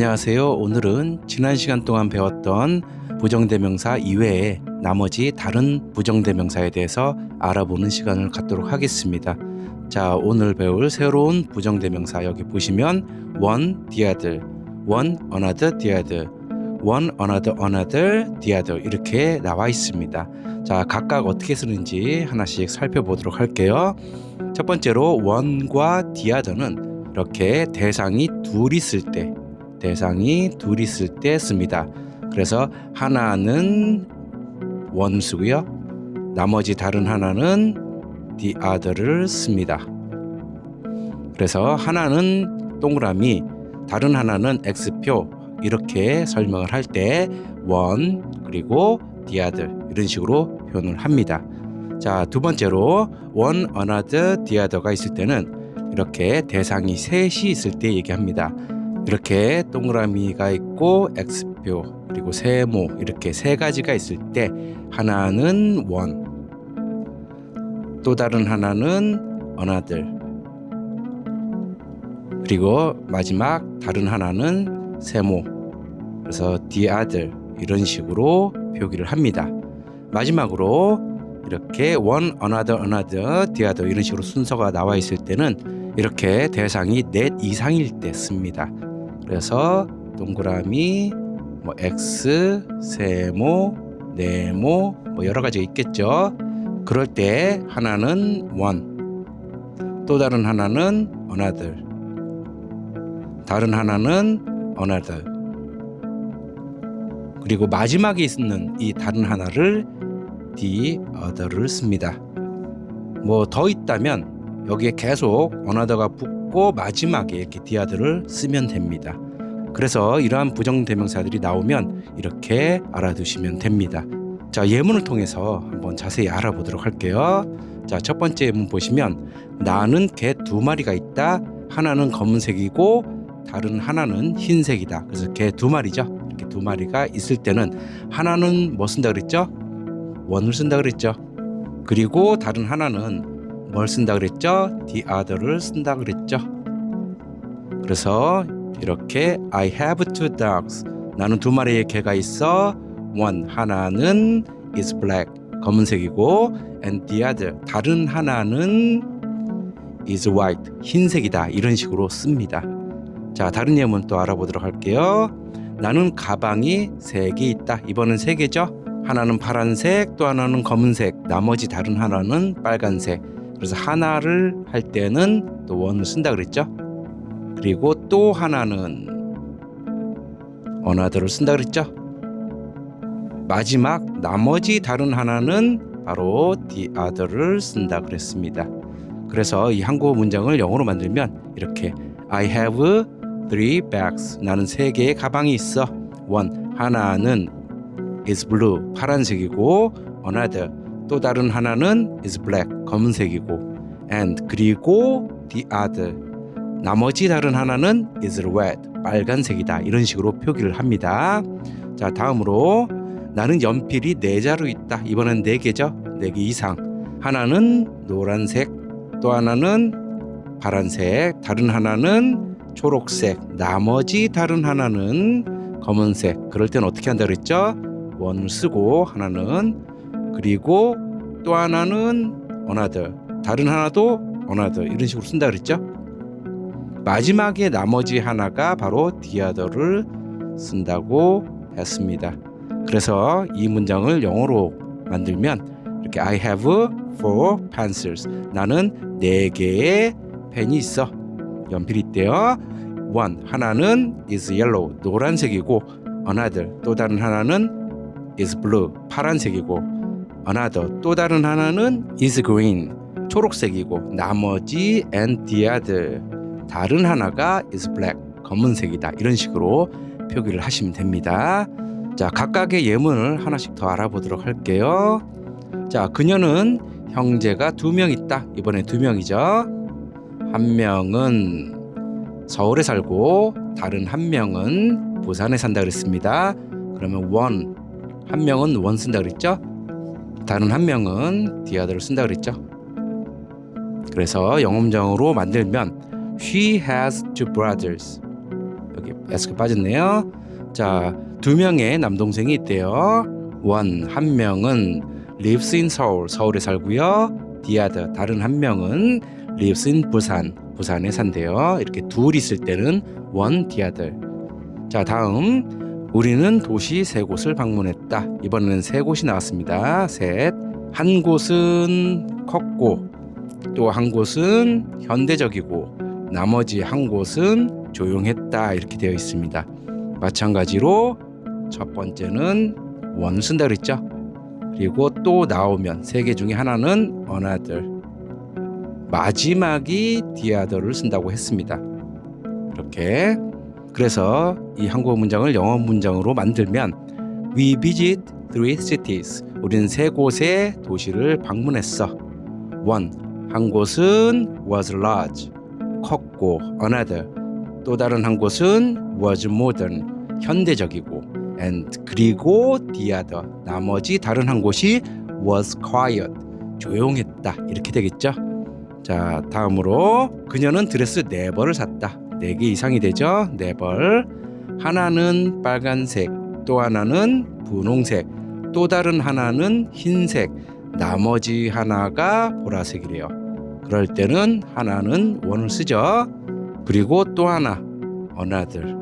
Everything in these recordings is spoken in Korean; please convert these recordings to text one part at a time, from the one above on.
안녕하세요. 오늘은 지난 시간 동안 배웠던 부정대명사 이외에 나머지 다른 부정대명사에 대해서 알아보는 시간을 갖도록 하겠습니다. 자, 오늘 배울 새로운 부정대명사 여기 보시면 one, the other, one, another, the other, one, another, the other 이렇게 나와 있습니다. 자, 각각 어떻게 쓰는지 하나씩 살펴보도록 할게요. 첫 번째로 one과 the other는 이렇게 대상이 둘 있을 때 씁니다. 그래서 하나는 one 쓰고요. 나머지 다른 하나는 the other를 씁니다. 그래서 하나는 동그라미, 다른 하나는 X표 이렇게 설명을 할 때 one 그리고 the other 이런 식으로 표현을 합니다. 자, 두 번째로 one, another, the other가 있을 때는 이렇게 대상이 셋이 있을 때 얘기합니다. 이렇게 동그라미가 있고 X표 그리고 세모 이렇게 세 가지가 있을 때 하나는 one, 또 다른 하나는 another, 그리고 마지막 다른 하나는 세모, 그래서 the other 이런 식으로 표기를 합니다. 마지막으로 이렇게 one, another, the other 이런 식으로 순서가 나와 있을 때는 이렇게 대상이 넷 이상일 때 씁니다. 그래서 동그라미, X, 세모, 네모 여러 가지가 있겠죠. 그럴 때 하나는 one, 또 다른 하나는 another, 다른 하나는 another, 그리고 마지막에 있는 이 다른 하나를 the other를 씁니다. 더 있다면 여기에 계속 another가 붙고 마지막에 이렇게 the other를 쓰면 됩니다. 그래서 이러한 부정대명사들이 나오면 이렇게 알아두시면 됩니다. 자, 예문을 통해서 한번 자세히 알아보도록 할게요. 자, 첫 번째 예문 보시면 나는 개 두 마리가 있다. 하나는 검은색이고 다른 하나는 흰색이다. 그래서 개 두 마리죠. 이렇게 두 마리가 있을 때는 하나는 뭐 쓴다 그랬죠? one을 쓴다 그랬죠. 그리고 다른 하나는 뭘 쓴다 그랬죠? the other를 쓴다 그랬죠. 그래서 이렇게 I have two dogs. 나는 두 마리의 개가 있어. one 하나는 is black 검은색이고 and the other 다른 하나는 is white 흰색이다. 이런 식으로 씁니다. 자, 다른 예문 또 알아보도록 할게요. 나는 가방이 세 개 있다. 이번엔 세 개죠. 하나는 파란색, 또 하나는 검은색, 나머지 다른 하나는 빨간색. 그래서 하나를 할 때는 또 one을 쓴다 그랬죠. 그리고 또 하나는 another를 쓴다 그랬죠. 마지막 나머지 다른 하나는 바로 the other를 쓴다 그랬습니다. 그래서 이 한국어 문장을 영어로 만들면 이렇게 I have three bags. 나는 세 개의 가방이 있어. one 하나는 is blue 파란색이고 another 또 다른 하나는 is black 검은색이고 and 그리고 the other 나머지 다른 하나는 is red 빨간색이다. 이런 식으로 표기를 합니다. 자, 다음으로 나는 연필이 4자루 있다. 이번엔 4개죠. 4개 이상. 하나는 노란색, 또 하나는 파란색, 다른 하나는 초록색, 나머지 다른 하나는 검은색. 그럴 때는 어떻게 한다 그랬죠? one을 쓰고 하나는, 그리고 또 하나는 another, 다른 하나도 another 이런 식으로 쓴다 그랬죠? 마지막에 나머지 하나가 바로 the other를 쓴다고 했습니다. 그래서 이 문장을 영어로 만들면 이렇게 I have four pencils. 나는 4개의 펜이 있어. 연필이 있대요. one 하나는 is yellow 노란색이고 another 또 다른 하나는 is blue 파란색이고 another 또 다른 하나는 is green 초록색이고 나머지 and the other 다른 하나가 is black 검은색이다. 이런 식으로 표기를 하시면 됩니다. 자, 각각의 예문을 하나씩 더 알아보도록 할게요. 자, 그녀는 형제가 2명 있다. 이번에 2명이죠. 한 명은 서울에 살고 다른 한 명은 부산에 산다 그랬습니다. 그러면 one 한 명은 one 쓴다 그랬죠. 다른 한 명은 the other를 쓴다 그랬죠. 그래서 영어 문장으로 만들면 She has two brothers. 여기 S가 빠졌네요. 자, 두 명의 남동생이 있대요. 한 명은 lives in 서울, 서울에 살고요. the other, 다른 한 명은 lives in 부산, 부산에 산대요. 이렇게 둘이 있을 때는 one, the other. 자, 다음 우리는 도시 세 곳을 방문했다. 이번에는 세 곳이 나왔습니다. 셋. 한 곳은 컸고 또 한 곳은 현대적이고 나머지 한 곳은 조용했다. 이렇게 되어 있습니다. 마찬가지로 첫 번째는 원을 쓴다 그랬죠. 그리고 또 나오면 세 개 중에 하나는 another, 마지막이 the other를 쓴다고 했습니다. 이렇게. 그래서 이 한국어 문장을 영어 문장으로 만들면 We visit 3 cities. 우리는 세 곳의 도시를 방문했어. 한 곳은 was large, 컸고 another, 또 다른 한 곳은 was modern, 현대적이고 and 그리고 the other, 나머지 다른 한 곳이 was quiet, 조용했다. 이렇게 되겠죠. 자, 다음으로 그녀는 드레스 4벌을 샀다. 4개 이상이 되죠. 4벌. 하나는 빨간색, 또 하나는 분홍색, 또 다른 하나는 흰색, 나머지 하나가 보라색이래요. 그럴 때는 하나는 원을 쓰죠. 그리고 또 하나 another,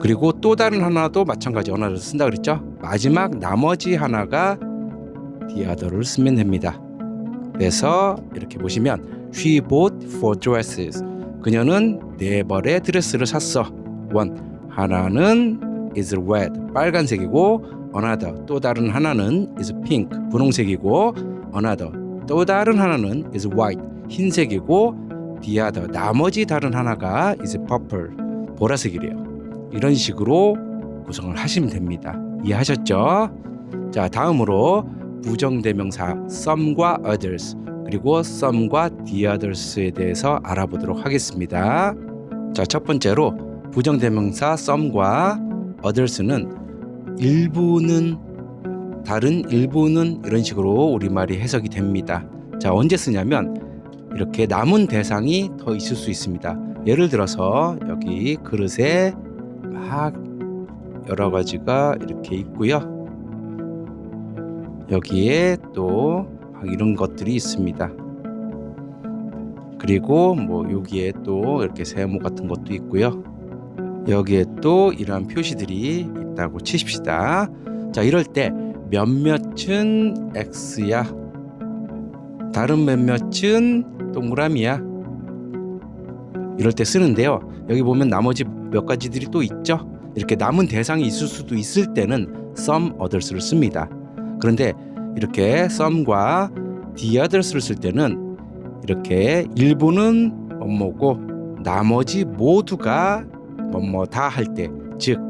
그리고 또 다른 하나도 마찬가지 another 쓴다 그랬죠. 마지막 나머지 하나가 the other를 쓰면 됩니다. 그래서 이렇게 보시면 She bought 4 dresses. 그녀는 4벌의 드레스를 샀어. 하나는 is red, 빨간색이고 another, 또 다른 하나는 is pink, 분홍색이고 another, 또 다른 하나는 is white, 흰색이고 the other, 나머지 다른 하나가 is purple, 보라색이래요. 이런 식으로 구성을 하시면 됩니다. 이해하셨죠? 자, 다음으로 부정대명사 some과 others, 그리고 some과 the others에 대해서 알아보도록 하겠습니다. 자, 첫 번째로 부정대명사 some과 others는 일부는, 다른 일부는, 이런 식으로 우리말이 해석이 됩니다. 자, 언제 쓰냐면 이렇게 남은 대상이 더 있을 수 있습니다. 예를 들어서 여기 그릇에 막 여러 가지가 이렇게 있고요. 여기에 또 막 이런 것들이 있습니다. 그리고 뭐 여기에 또 이렇게 세모 같은 것도 있고요. 여기에 또 이러한 표시들이 있다고 치십시다. 자, 이럴 때 몇몇은 X야, 다른 몇몇은 동그라미야. 이럴 때 쓰는데요. 여기 보면 나머지 몇 가지들이 또 있죠. 이렇게 남은 대상이 있을 수도 있을 때는 some others를 씁니다. 그런데 이렇게 some과 the others를 쓸 때는 이렇게 일부는 뭐뭐고 나머지 모두가 뭐뭐다 할 때, 즉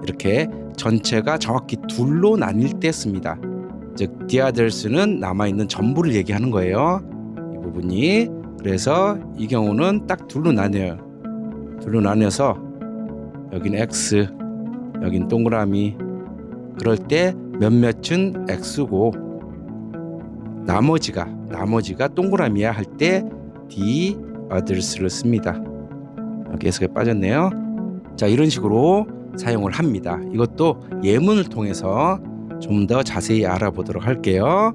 이렇게 전체가 정확히 둘로 나뉠 때 씁니다. 즉 the others는 남아있는 전부를 얘기하는 거예요. 이 부분이. 그래서 이 경우는 딱 둘로 나뉘어요. 둘로 나뉘어서 여기는 X, 여긴 동그라미. 그럴 때 몇몇은 X고 나머지가 동그라미야 할 때 the others를 씁니다. 여기 S가 빠졌네요. 자, 이런 식으로 사용을 합니다. 이것도 예문을 통해서 좀 더 자세히 알아보도록 할게요.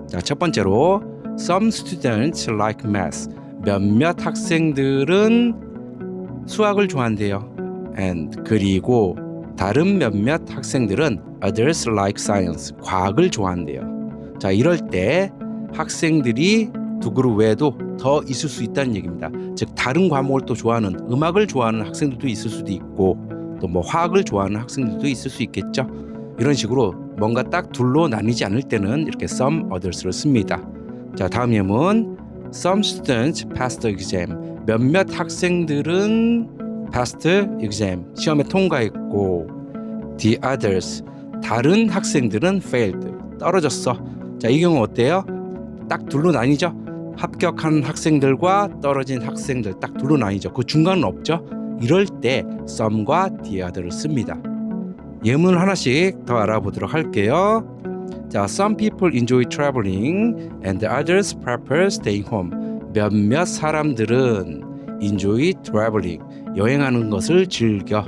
자, 첫 번째로 Some students like math. 몇몇 학생들은 수학을 좋아한대요. And 그리고 다른 몇몇 학생들은 others like science. 과학을 좋아한대요. 자, 이럴 때 학생들이 두 그룹 외에도 더 있을 수 있다는 얘기입니다. 즉 다른 과목을 또 좋아하는, 음악을 좋아하는 학생들도 있을 수도 있고 또 뭐 화학을 좋아하는 학생들도 있을 수 있겠죠. 이런 식으로 뭔가 딱 둘로 나뉘지 않을 때는 이렇게 some others를 씁니다. 자, 다음 예문. Some students passed the exam. 몇몇 학생들은 passed exam, 시험에 통과했고 the others, 다른 학생들은 failed, 떨어졌어. 자, 이 경우 어때요? 딱 둘로 나뉘죠. 합격한 학생들과 떨어진 학생들 딱 둘로 나뉘죠. 그 중간은 없죠. 이럴 때 some과 the other를 씁니다. 예문 하나씩 더 알아보도록 할게요. 자, some people enjoy traveling and others prefer staying home. 몇몇 사람들은 enjoy traveling, 여행하는 것을 즐겨.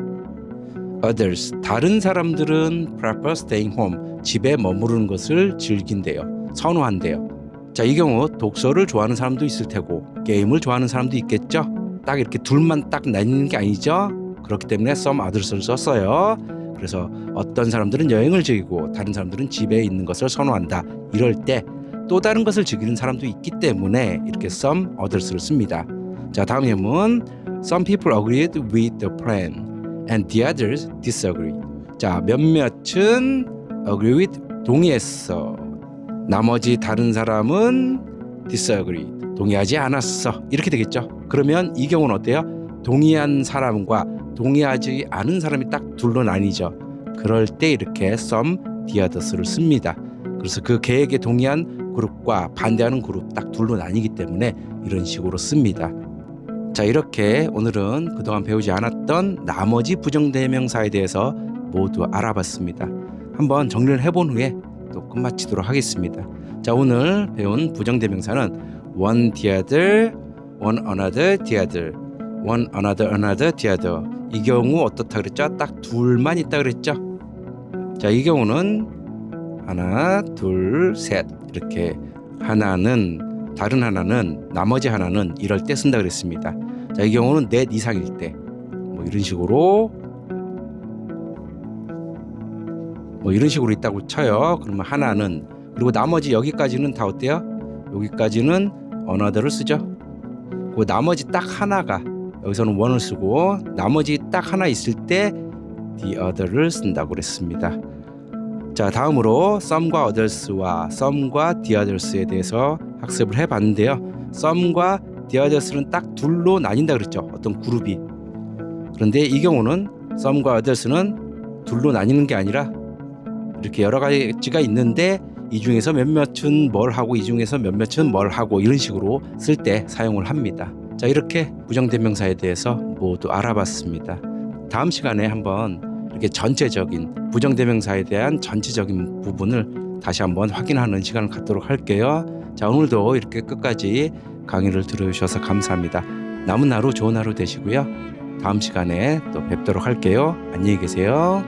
Others, 다른 사람들은 prefer staying home, 집에 머무르는 것을 즐긴대요. 선호한대요. 자, 이 경우 독서를 좋아하는 사람도 있을 테고 게임을 좋아하는 사람도 있겠죠. 딱 이렇게 둘만 딱 나뉘는 게 아니죠. 그렇기 때문에 some others를 썼어요. 그래서 어떤 사람들은 여행을 즐기고 다른 사람들은 집에 있는 것을 선호한다. 이럴 때 또 다른 것을 즐기는 사람도 있기 때문에 이렇게 some others를 씁니다. 자, 다음 예문. Some people agreed with the plan and the others disagreed. 자, 몇몇은 agree with, 동의했어. 나머지 다른 사람은 disagreed, 동의하지 않았어. 이렇게 되겠죠. 그러면 이 경우는 어때요? 동의한 사람과 동의하지 않은 사람이 딱 둘로 나뉘죠. 그럴 때 이렇게 some the others를 씁니다. 그래서 그 계획에 동의한 그룹과 반대하는 그룹 딱 둘로 나뉘기 때문에 이런 식으로 씁니다. 자, 이렇게 오늘은 그동안 배우지 않았던 나머지 부정대명사에 대해서 모두 알아봤습니다. 한번 정리를 해본 후에 또 끝마치도록 하겠습니다. 자, 오늘 배운 부정대명사는 one the other, one another the other, one another another the other. 이 경우 어떻다 그랬죠? 딱 둘만 있다 그랬죠? 자, 이 경우는 하나, 둘, 셋 이렇게 하나는, 다른 하나는, 나머지 하나는 이럴 때 쓴다 그랬습니다. 자, 이 경우는 넷 이상일 때 뭐 이런 식으로 있다고 쳐요. 그러면 하나는, 그리고 나머지 여기까지는 다 어때요? 여기까지는 another를 쓰죠. 그 나머지 딱 하나가, 여기서는 one을 쓰고 나머지 딱 하나 있을 때 the other를 쓴다고 그랬습니다. 자, 다음으로 some과 others와 some과 the others에 대해서 학습을 해봤는데요. some과 the others는 딱 둘로 나뉜다 그랬죠. 어떤 그룹이. 그런데 이 경우는 some과 others는 둘로 나뉘는 게 아니라 이렇게 여러 가지가 있는데 이 중에서 몇몇은 뭘 하고 이 중에서 몇몇은 뭘 하고 이런 식으로 쓸 때 사용을 합니다. 자, 이렇게 부정대명사에 대해서 모두 알아봤습니다. 다음 시간에 한번 이렇게 전체적인 부정대명사에 대한 전체적인 부분을 다시 한번 확인하는 시간을 갖도록 할게요. 자, 오늘도 이렇게 끝까지 강의를 들어주셔서 감사합니다. 남은 하루 좋은 하루 되시고요. 다음 시간에 또 뵙도록 할게요. 안녕히 계세요.